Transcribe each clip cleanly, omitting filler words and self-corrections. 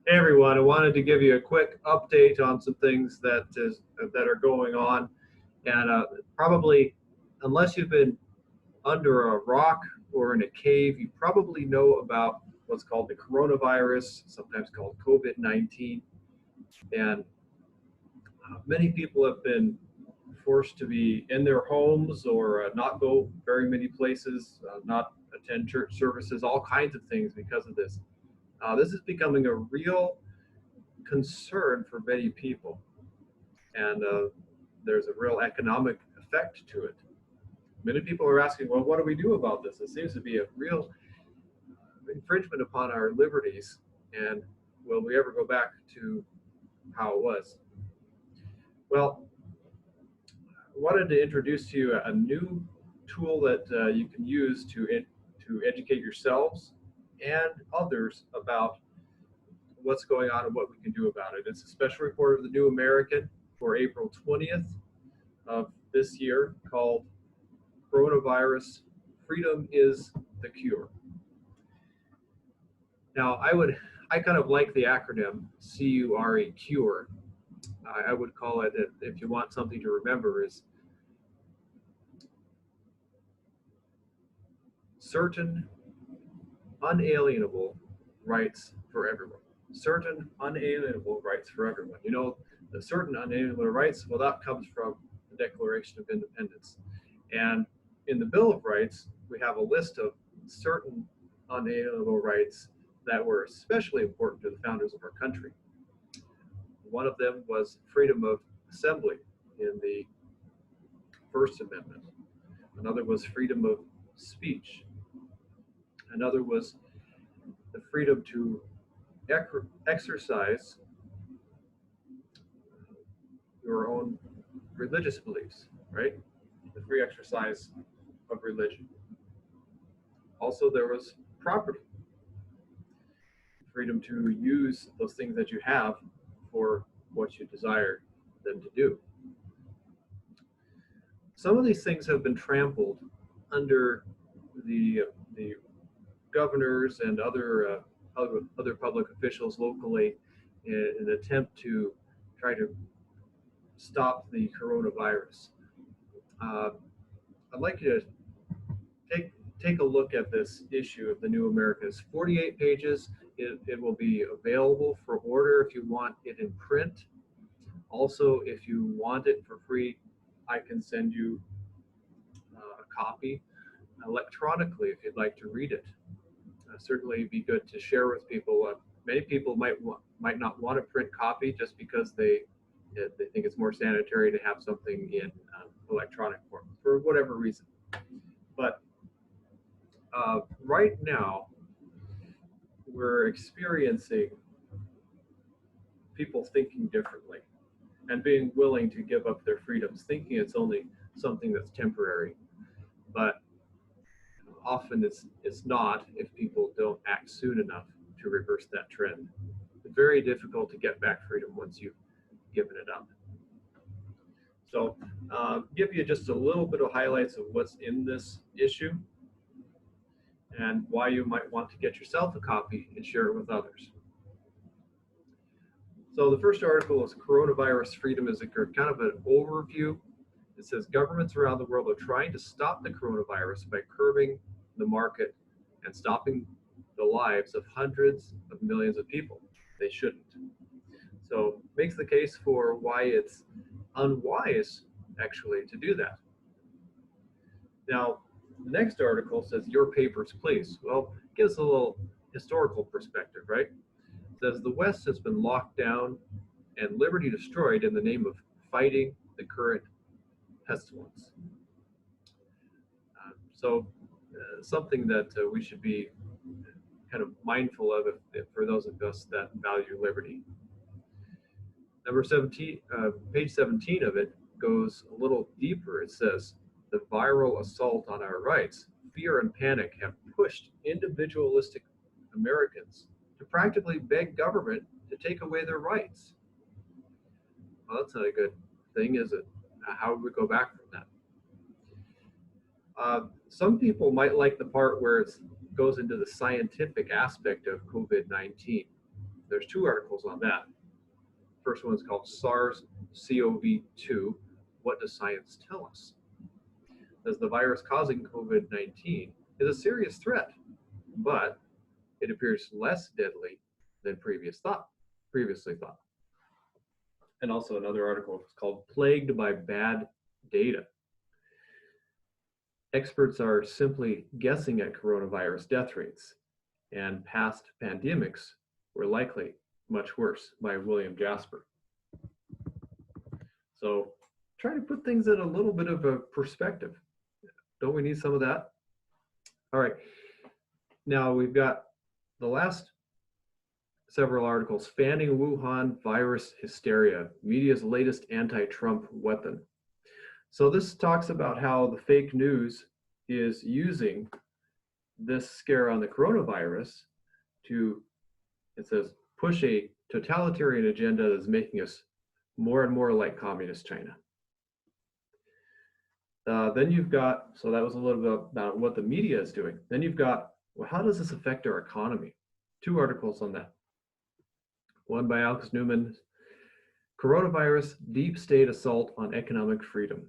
Hey everyone, I wanted to give you a quick update on some things that are going on, and probably, unless you've been under a rock or in a cave, you probably know about what's called the coronavirus, sometimes called COVID-19, and many people have been forced to be in their homes or not go very many places, not attend church services, all kinds of things because of this. This is becoming a real concern for many people. And there's a real economic effect to it. Many people are asking, well, what do we do about this? It seems to be a real infringement upon our liberties, and will we ever go back to how it was? Well, I wanted to introduce to you a new tool that you can use to educate yourselves and others about what's going on and what we can do about it. It's a special report of the New American for April 20th of this year called Coronavirus, Freedom is the Cure. Now, I kind of like the acronym CURE, cure. I would call it, if you want something to remember, is certain unalienable rights for everyone. Certain unalienable rights for everyone. You know, the certain unalienable rights, well, that comes from the Declaration of Independence. And in the Bill of Rights, we have a list of certain unalienable rights that were especially important to the founders of our country. One of them was freedom of assembly in the First Amendment. Another was freedom of speech. Another was the freedom to exercise your own religious beliefs, right? The free exercise of religion. Also, there was property, freedom to use those things that you have for what you desire them to do. Some of these things have been trampled under the governors and other public officials locally in an attempt to try to stop the coronavirus. Uh, I'd like you to take a look at this issue of the New American. It's 48 pages. It will be available for order if you want it in print. Also, if you want it for free, I can send you a copy electronically if you'd like to read it. Certainly be good to share with people. Many people might not want a print copy just because they think it's more sanitary to have something in electronic form for whatever reason. But right now, we're experiencing people thinking differently and being willing to give up their freedoms, thinking it's only something that's temporary. But often it's not if people don't act soon enough to reverse that trend. It's very difficult to get back freedom once you've given it up. So give you just a little bit of highlights of what's in this issue and why you might want to get yourself a copy and share it with others. So the first article is Coronavirus Freedom is a kind of an overview. It says governments around the world are trying to stop the coronavirus by curbing the market and stopping the lives of hundreds of millions of people. They shouldn't. So makes the case for why it's unwise actually to do that. Now, the next article says your papers, please. Well, gives a little historical perspective, right? It says the West has been locked down and liberty destroyed in the name of fighting the current pestilence. Something that we should be kind of mindful of for those of us that value liberty. Number 17, page 17 of it goes a little deeper. It says, the viral assault on our rights, fear and panic have pushed individualistic Americans to practically beg government to take away their rights. Well, that's not a good thing, is it? How would we go back from that? Some people might like the part where it goes into the scientific aspect of COVID-19. There's two articles on that. First one's called SARS-CoV-2, What Does Science Tell Us? As the virus causing COVID-19 is a serious threat, but it appears less deadly than previously thought. And also another article is called Plagued by Bad Data. Experts are simply guessing at coronavirus death rates, and past pandemics were likely much worse, by William Jasper. So try to put things in a little bit of a perspective. Don't we need some of that? All right. Now we've got the last several articles, Fanning Wuhan virus hysteria, media's latest anti-Trump weapon. So this talks about how the fake news is using this scare on the coronavirus to, it says, push a totalitarian agenda that's making us more and more like communist China. Then you've got, so that was a little bit about what the media is doing. Then you've got, well, how does this affect our economy? Two articles on that. One by Alex Newman, Coronavirus Deep State Assault on Economic Freedom.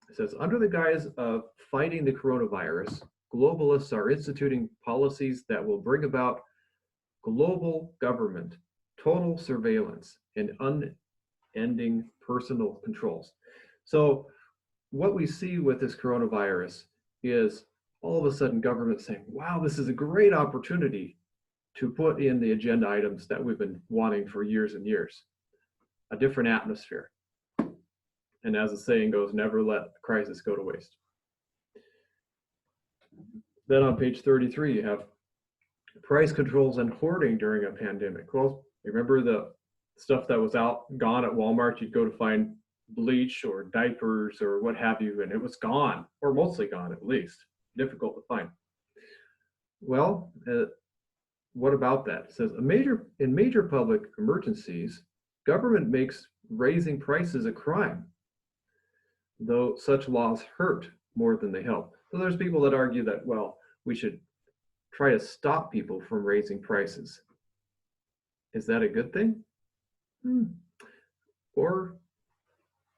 It says, under the guise of fighting the coronavirus, globalists are instituting policies that will bring about global government, total surveillance, and unending personal controls. So what we see with this coronavirus is all of a sudden government saying, wow, this is a great opportunity to put in the agenda items that we've been wanting for years and years, a different atmosphere. And as the saying goes, never let the crisis go to waste. Then on page 33, you have price controls and hoarding during a pandemic. Well, remember the stuff that was gone at Walmart? You'd go to find bleach or diapers or what have you, and it was gone, or mostly gone at least. Difficult to find. Well, what about that? It says, in major public emergencies, government makes raising prices a crime, though such laws hurt more than they help. So there's people that argue that, well, we should try to stop people from raising prices. Is that a good thing? Or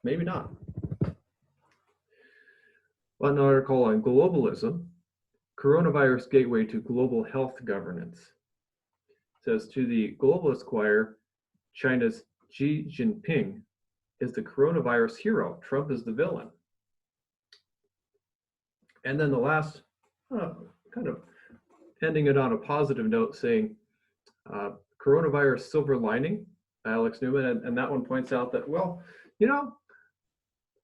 maybe not. An article on globalism, Coronavirus Gateway to Global Health Governance. It says, to the globalist choir, China's Xi Jinping is the coronavirus hero. Trump is the villain. And then the last, kind of ending it on a positive note, saying, coronavirus silver lining, Alex Newman, and that one points out that, well, you know,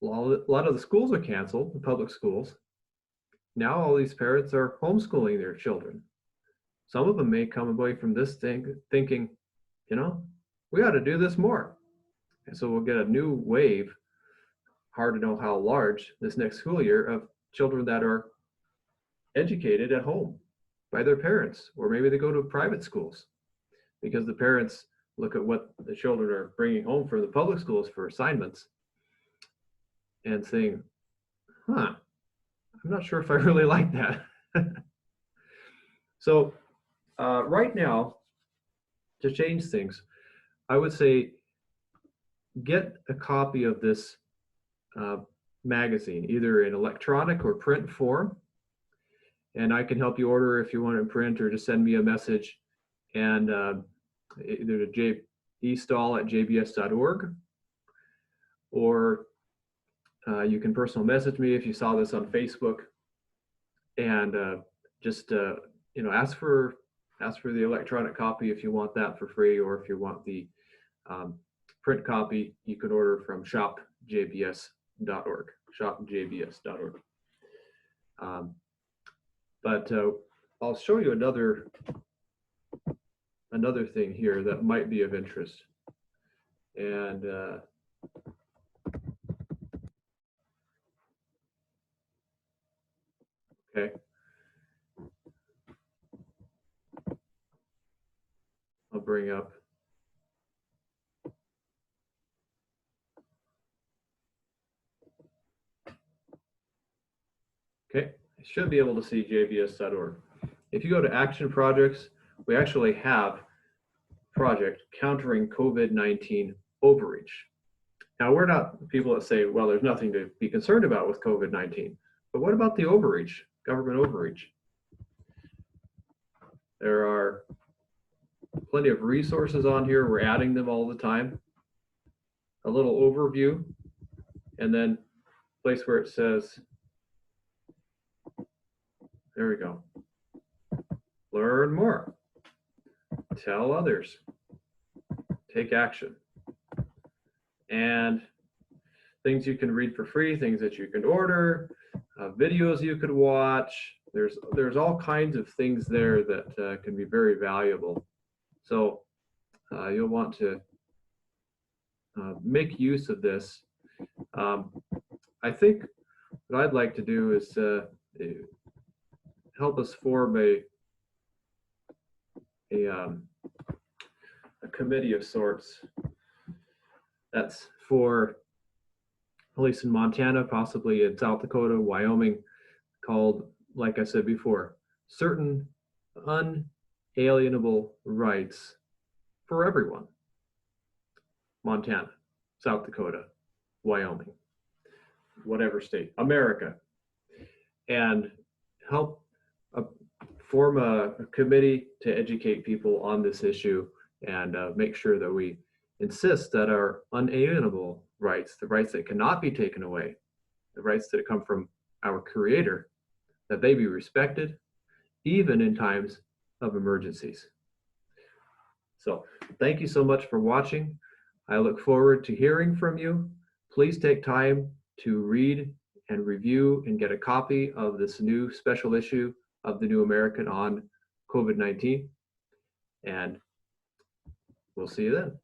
a lot of the schools are canceled, the public schools. Now all these parents are homeschooling their children. Some of them may come away from this thing thinking, you know, we ought to do this more. And so we'll get a new wave, hard to know how large, this next school year, of children that are educated at home by their parents, or maybe they go to private schools because the parents look at what the children are bringing home from the public schools for assignments and saying, I'm not sure if I really like that. So right now, to change things, I would say get a copy of this magazine, either in electronic or print form, and I can help you order if you want it in print, or just send me a message, and either to estall@jbs.org, or you can personal message me if you saw this on Facebook, and just ask for the electronic copy if you want that for free, or if you want the print copy, you can order from shopjbs.org. Shopjbs.org. But I'll show you another thing here that might be of interest, and okay. I'll bring up. Okay, I should be able to see jbs.org. If you go to action projects, we actually have project, Countering COVID-19 Overreach. Now, we're not people that say, well, there's nothing to be concerned about with COVID-19, but what about the overreach, government overreach? There are plenty of resources on here. We're adding them all the time. A little overview, and then place where it says, there we go, learn more, tell others, take action, and things you can read for free, things that you can order, videos you could watch. There's all kinds of things there that can be very valuable. So you'll want to make use of this. I think what I'd like to do is help us form a committee of sorts that's for, at least in Montana, possibly in South Dakota, Wyoming, called, like I said before, Certain Unalienable Rights for Everyone. Montana, South Dakota, Wyoming, whatever state, America, and help form a committee to educate people on this issue and make sure that we insist that our unalienable rights, the rights that cannot be taken away, the rights that come from our Creator, that they be respected, even in times of emergencies. So thank you so much for watching. I look forward to hearing from you. Please take time to read and review and get a copy of this new special issue of the New American on COVID-19. And we'll see you then.